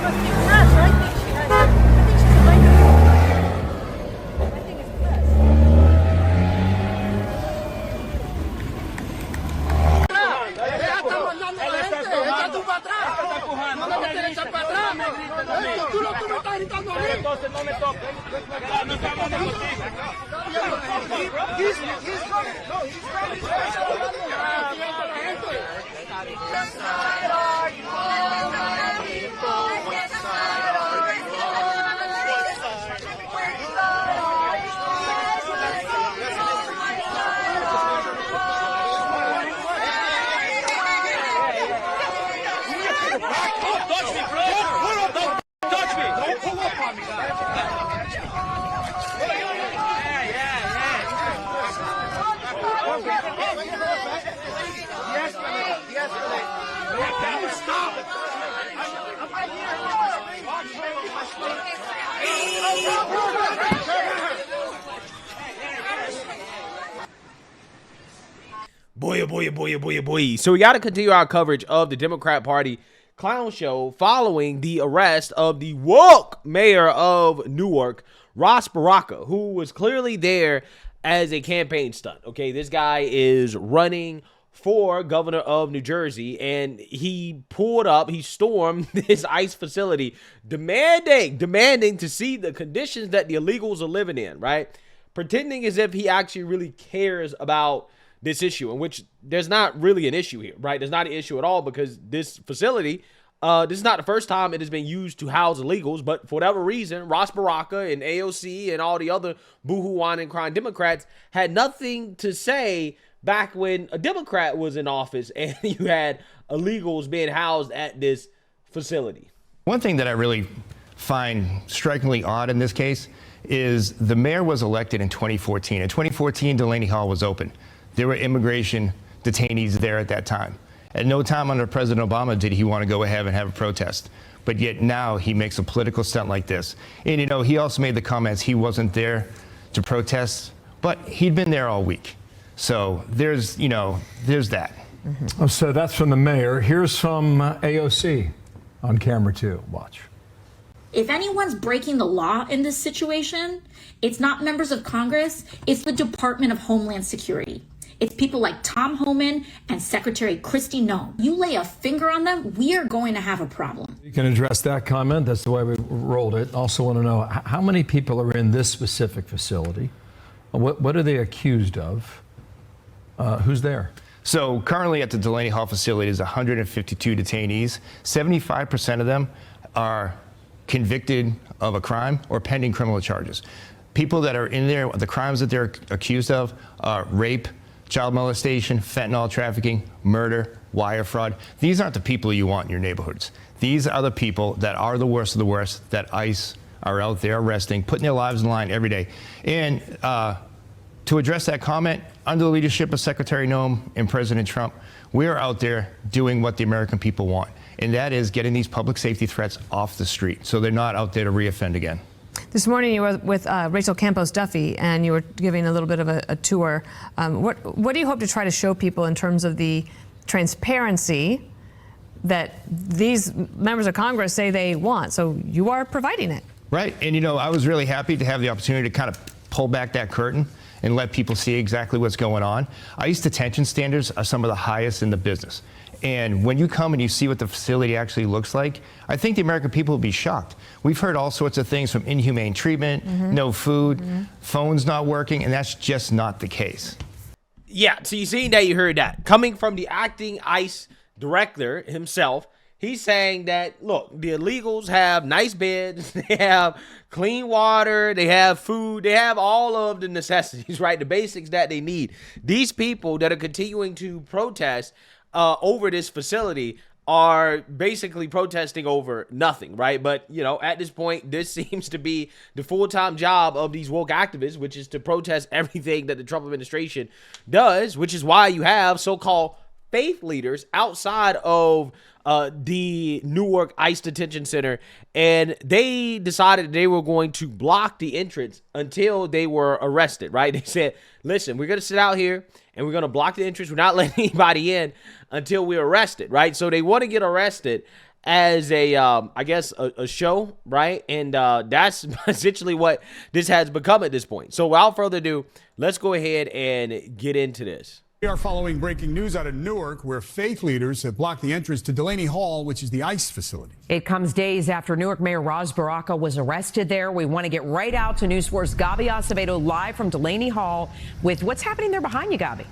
must be press. I think she has. I think she's a biker. I think it's press. Ella está mandando a la gente. Echa tú para atrás. No me quieres echar para atrás. Tú me estás gritando a mí. Entonces no me toques. No está hablando contigo. He's running. No, he's running. Boy, oh boy, oh boy, oh boy, oh boy. So we got to continue our coverage of the Democrat Party clown show following the arrest of the woke mayor of Newark, Ross Baraka, who was clearly there as a campaign stunt. Okay, this guy is running for governor of New Jersey, and he stormed this ICE facility, demanding to see the conditions that the illegals are living in, right? Pretending as if he actually really cares about this issue, in which there's not really an issue here, right? There's not an issue at all, because this facility, this is not the first time it has been used to house illegals, but for whatever reason, Ross Baraka and AOC and all the other boohoo whine and crying Democrats had nothing to say back when a Democrat was in office and you had illegals being housed at this facility. One thing that I really find strikingly odd in this case is the mayor was elected in 2014. In 2014, Delaney Hall was open. There were immigration detainees there at that time. At no time under President Obama did he want to go ahead and have a protest. But yet now he makes a political stunt like this. And, you know, he also made the comments he wasn't there to protest, but he'd been there all week. So there's that. Mm-hmm. So that's from the mayor. Here's from AOC on camera too. Watch. If anyone's breaking the law in this situation, it's not members of Congress, it's the Department of Homeland Security. It's people like Tom Homan and Secretary Kristi Noem. You lay a finger on them, we are going to have a problem. You can address that comment. That's the way we rolled it. Also want to know how many people are in this specific facility? What are they accused of? Who's there? So currently at the Delaney Hall facility is 152 detainees. 75% of them are convicted of a crime or pending criminal charges. People that are in there, the crimes that they're accused of are rape, child molestation, fentanyl trafficking, murder, wire fraud. These aren't the people you want in your neighborhoods. These are the people that are the worst of the worst that ICE are out there arresting, putting their lives in line every day. And to address that comment, under the leadership of Secretary Noem and President Trump, we are out there doing what the American people want, and that is getting these public safety threats off the street so they're not out there to reoffend again. This morning you were with Rachel Campos Duffy, and you were giving a little bit of a tour. What do you hope to try to show people in terms of the transparency that these members of Congress say they want? So you are providing it. Right, and you know, I was really happy to have the opportunity to kind of pull back that curtain and let people see exactly what's going on. ICE detention standards are some of the highest in the business. And when you come and you see what the facility actually looks like, I think the American people will be shocked. We've heard all sorts of things, from inhumane treatment, no food, phones not working, and that's just not the case. Yeah, so you seen that, you heard that. Coming from the acting ICE director himself, he's saying that, look, the illegals have nice beds, they have clean water, they have food, they have all of the necessities, right? The basics that they need. These people that are continuing to protest over this facility are basically protesting over nothing, right? But, you know, at this point, this seems to be the full-time job of these woke activists, which is to protest everything that the Trump administration does, which is why you have so-called faith leaders outside of the Newark ICE Detention Center, and they decided they were going to block the entrance until they were arrested, right? They said, listen, we're going to sit out here and we're going to block the entrance. We're not letting anybody in until we're arrested, right? So they want to get arrested as a, I guess, a show, right? And that's essentially what this has become at this point. So without further ado, let's go ahead and get into this. We are following breaking news out of Newark, where faith leaders have blocked the entrance to Delaney Hall, which is the ICE facility. It comes days after Newark Mayor Ras Baraka was arrested there. We want to get right out to News 4's Gabi Acevedo live from Delaney Hall with what's happening there behind you, Gabi.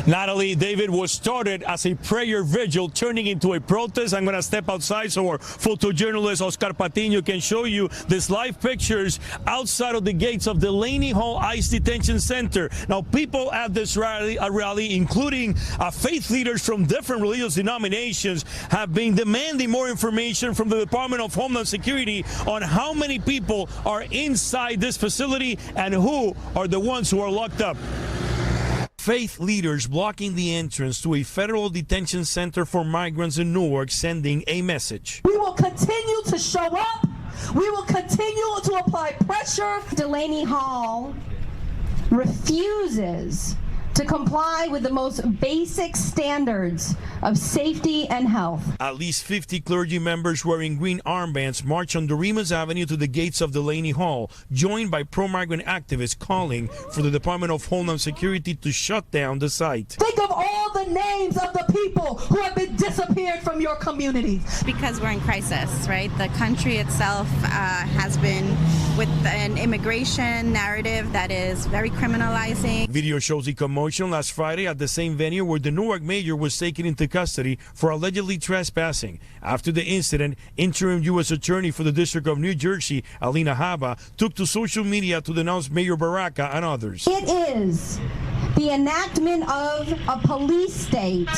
Natalie, David, was started as a prayer vigil turning into a protest. I'm going to step outside so our photojournalist Oscar Patiño can show you these live pictures outside of the gates of Delaney Hall ICE Detention Center. Now, people at this rally, including faith leaders from different religious denominations, have been demanding more information from the Department of Homeland Security on how many people are inside this facility and who are the ones who are locked up. Faith leaders blocking the entrance to a federal detention center for migrants in Newark, sending a message. We will continue to show up. We will continue to apply pressure. Delaney Hall refuses to comply with the most basic standards of safety and health. At least 50 clergy members wearing green armbands march on Doremus Avenue to the gates of Delaney Hall, joined by pro-migrant activists calling for the Department of Homeland Security to shut down the site. Think of all the names of the people who have been disappeared from your communities. Because we're in crisis, right? The country itself has been with an immigration narrative that is very criminalizing. Video shows the commotion last Friday at the same venue where the Newark mayor was taken into custody for allegedly trespassing. After the incident, interim U.S. Attorney for the District of New Jersey, Alina Haba, took to social media to denounce Mayor Baraka and others. It is the enactment of a police state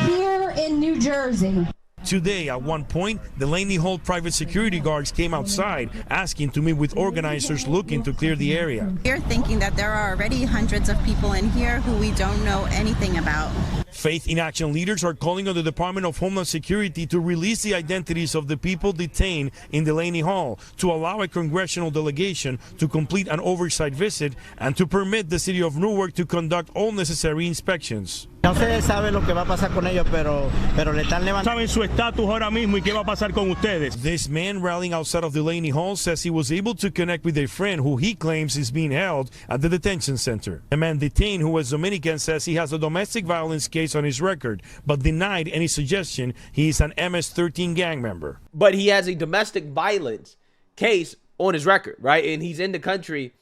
here in New Jersey. Today, at one point, Delaney Hall private security guards came outside asking to meet with organizers looking to clear the area. We're thinking that there are already hundreds of people in here who we don't know anything about. Faith in Action leaders are calling on the Department of Homeland Security to release the identities of the people detained in Delaney Hall, to allow a congressional delegation to complete an oversight visit, and to permit the city of Newark to conduct all necessary inspections. No se sabe lo que va a pasar con ellos, pero le están levantando. Saben su estatus ahora mismo y qué va a pasar con ustedes. This man rallying outside of Delaney Hall says he was able to connect with a friend who he claims is being held at the detention center. A man detained who was Dominican says he has a domestic violence case on his record, but denied any suggestion he is an MS-13 gang member. But he has a domestic violence case on his record, right? And he's in the country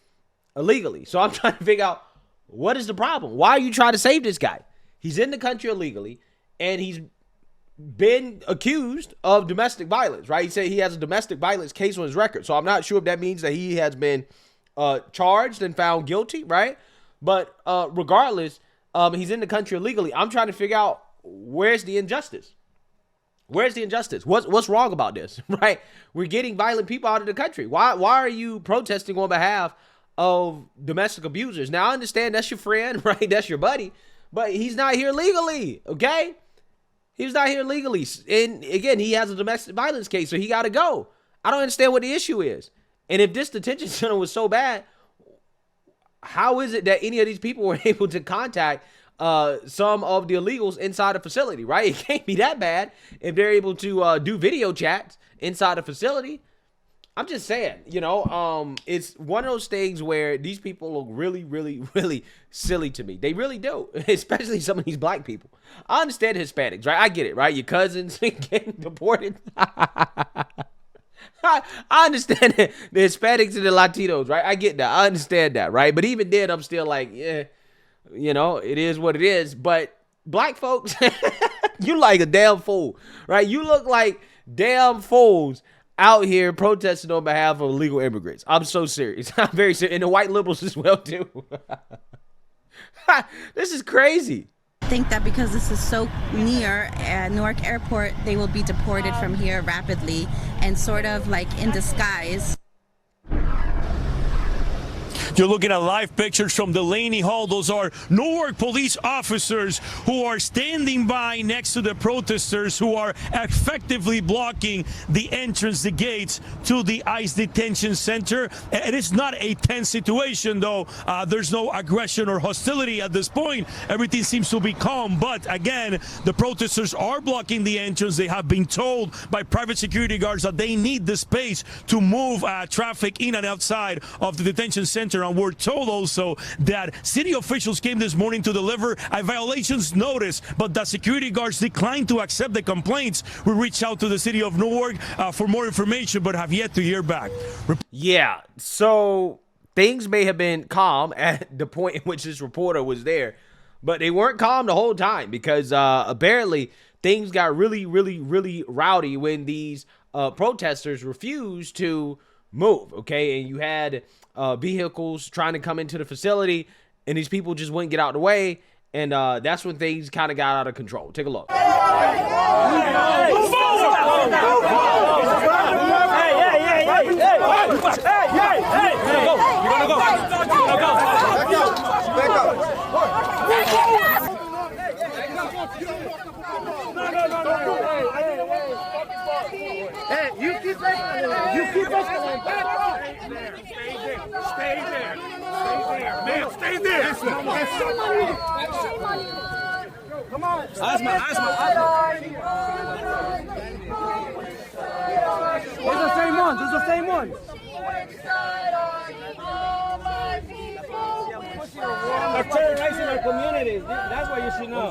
illegally. So I'm trying to figure out, what is the problem? Why are you trying to save this guy? He's in the country illegally, and he's been accused of domestic violence, right? He said he has a domestic violence case on his record. So I'm not sure if that means that he has been charged and found guilty, right? But regardless, he's in the country illegally. I'm trying to figure out, where's the injustice? Where's the injustice? What's wrong about this, right? We're getting violent people out of the country. Why are you protesting on behalf of domestic abusers? Now, I understand that's your friend, right? That's your buddy. But he's not here legally, okay? He's not here legally. And again, he has a domestic violence case, so he got to go. I don't understand what the issue is. And if this detention center was so bad, how is it that any of these people were able to contact some of the illegals inside the facility, right? It can't be that bad if they're able to do video chats inside the facility. I'm just saying, you know, it's one of those things where these people look really, really, really silly to me. They really do, especially some of these black people. I understand Hispanics, right? I get it, right? Your cousins getting deported. I understand the Hispanics and the Latinos, right? I get that. I understand that, right? But even then, I'm still like, yeah, you know, it is what it is. But black folks, you like a damn fool, right? You look like damn fools out here protesting on behalf of illegal immigrants. I'm so serious. I'm very serious. And the white liberals as well, too. This is crazy. I think that because this is so near Newark Airport, they will be deported from here rapidly and sort of like in disguise. You're looking at live pictures from Delaney Hall. Those are Newark police officers who are standing by next to the protesters who are effectively blocking the entrance, the gates to the ICE detention center. It is not a tense situation, though. There's no aggression or hostility at this point. Everything seems to be calm. But again, the protesters are blocking the entrance. They have been told by private security guards that they need the space to move traffic in and outside of the detention center. And we're told also that city officials came this morning to deliver a violations notice, but the security guards declined to accept the complaints. We reached out to the city of Newark for more information, but have yet to hear back. Yeah, so things may have been calm at the point in which this reporter was there, but they weren't calm the whole time because apparently things got really, really, really rowdy when these protesters refused to move, okay? And you had vehicles trying to come into the facility, and these people just wouldn't get out of the way, and that's when things kind of got out of control. Take a look. Hey, you keep escalating. Stay there. Man, stay there. Come on. Asma. It's the same ones. They're terrorizing our communities. That's what you should know.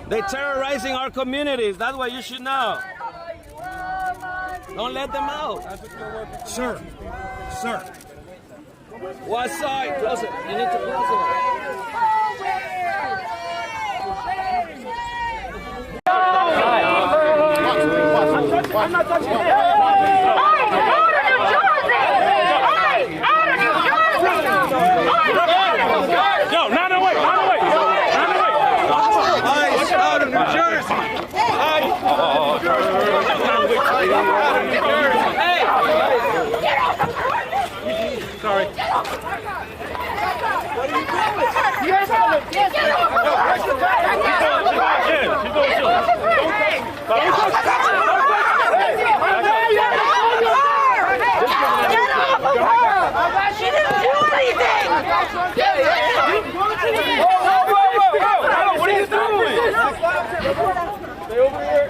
They're terrorizing our communities. That's what you should know. Don't let them out. Sir. What side? Close it. You need to close it. I'm not touching it. No, not away. Ice out of New Jersey. Hey! Sorry. What are you doing? Get off of her! She didn't do anything! What are you doing? Stay over here.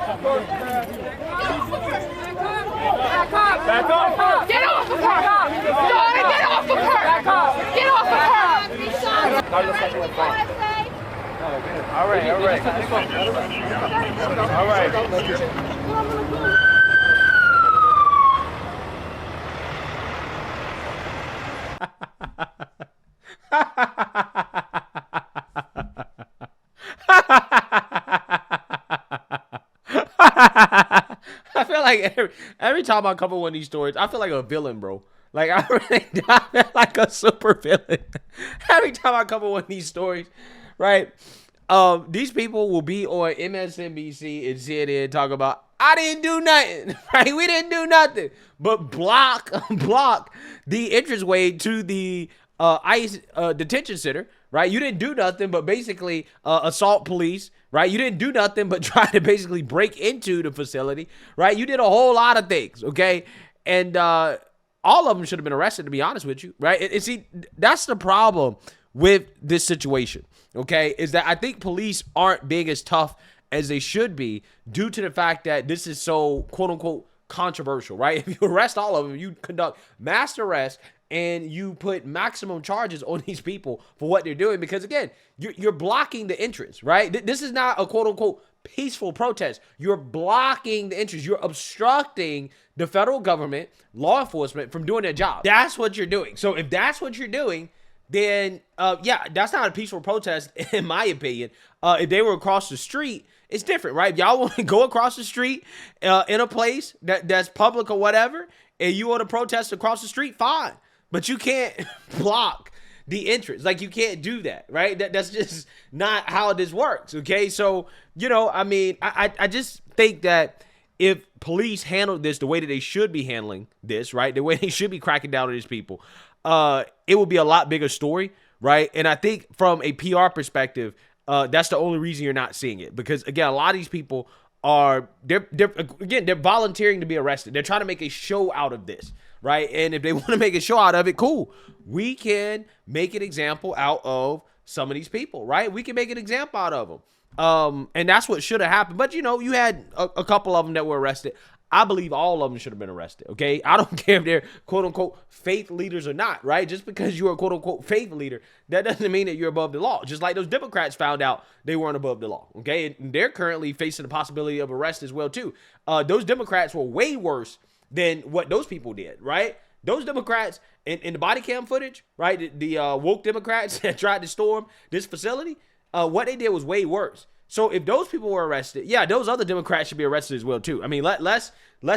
Back off! Get off of her! Daughter, get off of her! Get off of her! All right. I feel like every time I cover one of these stories, I feel like a villain, bro. Like I feel like a super villain. Every time I cover one of these stories, right? These people will be on MSNBC and CNN and talk about, I didn't do nothing, right? We didn't do nothing, but block the entranceway to the ICE detention center, right? You didn't do nothing but basically assault police, right? You didn't do nothing but try to basically break into the facility, right? You did a whole lot of things, okay? And all of them should have been arrested, to be honest with you, right? And see, that's the problem with this situation, okay? Is that I think police aren't being as tough as they should be due to the fact that this is so, quote unquote, controversial, right? If you arrest all of them, you conduct mass arrest and you put maximum charges on these people for what they're doing because, again, you're blocking the entrance, right? This is not a quote-unquote peaceful protest. You're blocking the entrance. You're obstructing the federal government, law enforcement from doing their job. That's what you're doing. So if that's what you're doing, then, yeah, that's not a peaceful protest, in my opinion. If they were across the street, it's different, right? If y'all want to go across the street in a place that's public or whatever, and you want to protest across the street, fine. But you can't block the entrance. Like, you can't do that, right? That's just not how this works, okay? So, you know, I mean, I just think that if police handled this the way that they should be handling this, right, the way they should be cracking down on these people, it would be a lot bigger story, right? And I think from a PR perspective, that's the only reason you're not seeing it, because again, a lot of these people are they're volunteering to be arrested. They're trying to make a show out of this, right? And if they want to make a show out of it, cool. We can make an example out of some of these people, right? We can make an example out of them. And that's what should have happened. But you know, you had a couple of them that were arrested. I believe all of them should have been arrested, okay? I don't care if they're quote-unquote faith leaders or not, right? Just because you're a quote-unquote faith leader, that doesn't mean that you're above the law. Just like those Democrats found out they weren't above the law, okay? And they're currently facing the possibility of arrest as well, too. Those Democrats were way worse than what those people did, right? Those Democrats in the body cam footage, right? The woke Democrats that tried to storm this facility, what they did was way worse. So if those people were arrested, yeah, those other Democrats should be arrested as well too. I mean, let's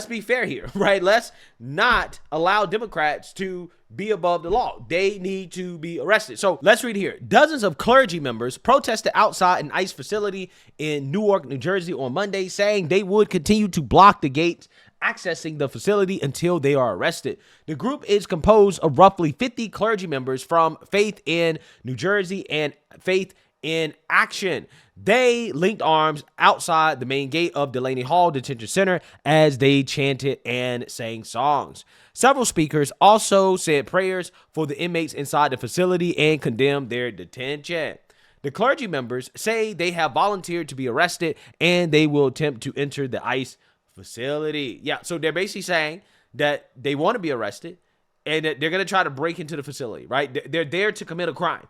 be fair here, right? Let's not allow Democrats to be above the law. They need to be arrested. So let's read here. Dozens of clergy members protested outside an ICE facility in Newark, New Jersey on Monday, saying they would continue to block the gates accessing the facility until they are arrested. The group is composed of roughly 50 clergy members from Faith in New Jersey and Faith in Action. They linked arms outside the main gate of Delaney Hall Detention Center as they chanted and sang songs. Several speakers also said prayers for the inmates inside the facility and condemned their detention. The clergy members say they have volunteered to be arrested and they will attempt to enter the ICE facility. Yeah, so they're basically saying that they want to be arrested and that they're going to try to break into the facility, right? They're there to commit a crime.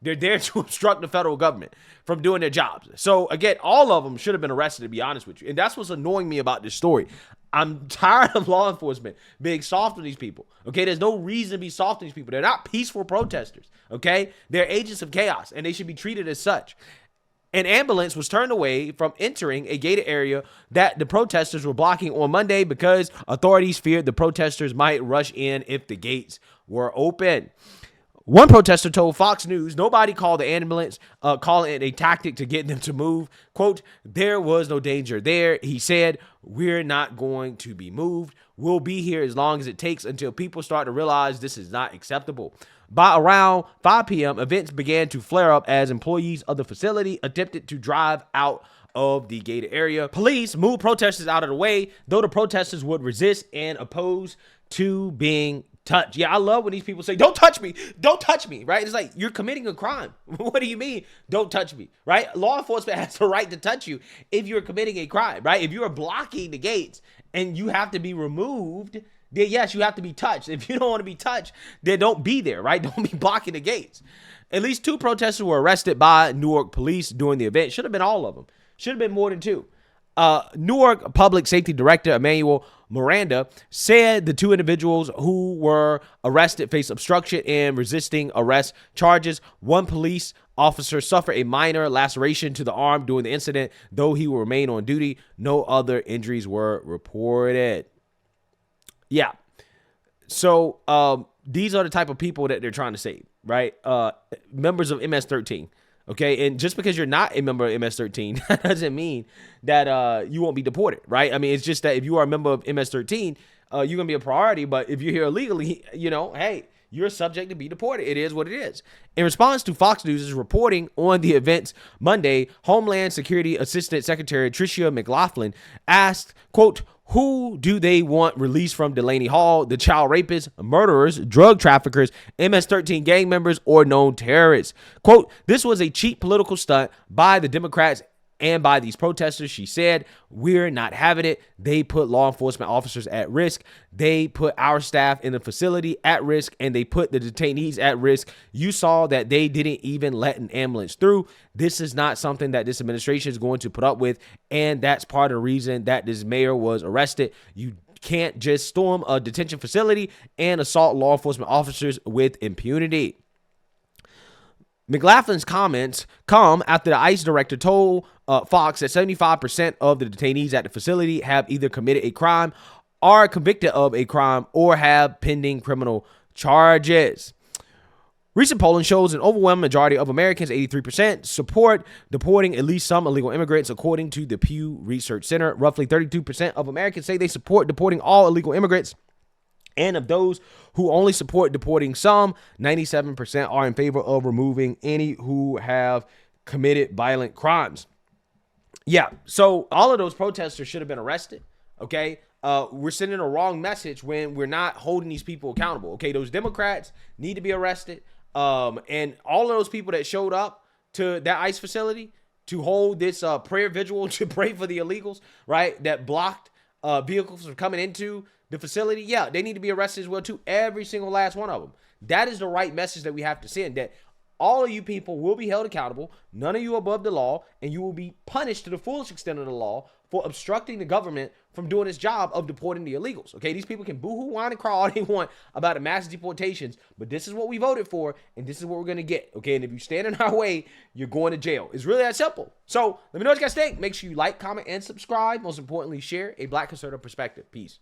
They're there to obstruct the federal government from doing their jobs. So again, all of them should have been arrested, to be honest with you. And that's what's annoying me about this story. I'm tired of law enforcement being soft on these people. Okay, there's no reason to be soft on these people. They're not peaceful protesters. Okay, they're agents of chaos, and they should be treated as such. An ambulance was turned away from entering a gated area that the protesters were blocking on Monday because authorities feared the protesters might rush in if the gates were open. One protester told Fox News nobody called the ambulance, calling it a tactic to get them to move. Quote, there was no danger there. He said, we're not going to be moved. We'll be here as long as it takes until people start to realize this is not acceptable. By around 5 p.m., events began to flare up as employees of the facility attempted to drive out of the gated area. Police moved protesters out of the way, though the protesters would resist and oppose to being touched. Yeah, I love when these people say, don't touch me, right? It's like, you're committing a crime. What do you mean, don't touch me, right? Law enforcement has the right to touch you if you're committing a crime, right? If you are blocking the gates and you have to be removed, then yes, you have to be touched. If you don't want to be touched, then don't be there, right? Don't be blocking the gates. At least 2 protesters were arrested by Newark police during the event. Should have been all of them. Should have been more than 2. Newark Public Safety Director Emmanuel Miranda said the 2 individuals who were arrested face obstruction and resisting arrest charges. One police officer suffered a minor laceration to the arm during the incident, though he will remain on duty. No other injuries were reported. Yeah. So these are the type of people that they're trying to save, right? Members of MS-13. Okay, and just because you're not a member of MS-13, that doesn't mean that you won't be deported, right? I mean, it's just that if you are a member of MS-13, you're going to be a priority. But if you're here illegally, you know, hey, you're subject to be deported. It is what it is. In response to Fox News' reporting on the events Monday, Homeland Security Assistant Secretary Tricia McLaughlin asked, quote, who do they want released from Delaney Hall? The child rapists, murderers, drug traffickers, MS-13 gang members, or known terrorists? Quote, this was a cheap political stunt by the Democrats and by these protesters, she said. We're not having it. They put law enforcement officers at risk. They put our staff in the facility at risk, and they put the detainees at risk. You saw that they didn't even let an ambulance through. This is not something that this administration is going to put up with, and that's part of the reason that this mayor was arrested. You can't just storm a detention facility and assault law enforcement officers with impunity. McLaughlin's comments come after the ICE director told Fox that 75% of the detainees at the facility have either committed a crime, are convicted of a crime, or have pending criminal charges. Recent polling shows an overwhelming majority of Americans, 83%, support deporting at least some illegal immigrants, according to the Pew Research Center. Roughly 32% of Americans say they support deporting all illegal immigrants. And of those who only support deporting some, 97% are in favor of removing any who have committed violent crimes. Yeah, so all of those protesters should have been arrested, okay? We're sending a wrong message when we're not holding these people accountable, okay? Those Democrats need to be arrested. And all of those people that showed up to that ICE facility to hold this prayer vigil to pray for the illegals, right, that blocked vehicles from coming into the facility, yeah, they need to be arrested as well too. Every single last one of them. That is the right message that we have to send, that all of you people will be held accountable. None of you are above the law, and you will be punished to the fullest extent of the law for obstructing the government from doing its job of deporting the illegals. Okay, these people can boo-hoo, whine, and cry all they want about the mass deportations, but this is what we voted for, and this is what we're going to get. Okay, and if you stand in our way, you're going to jail. It's really that simple. So let me know what you guys think. Make sure you like, comment, and subscribe. Most importantly, share a Black conservative perspective. Peace.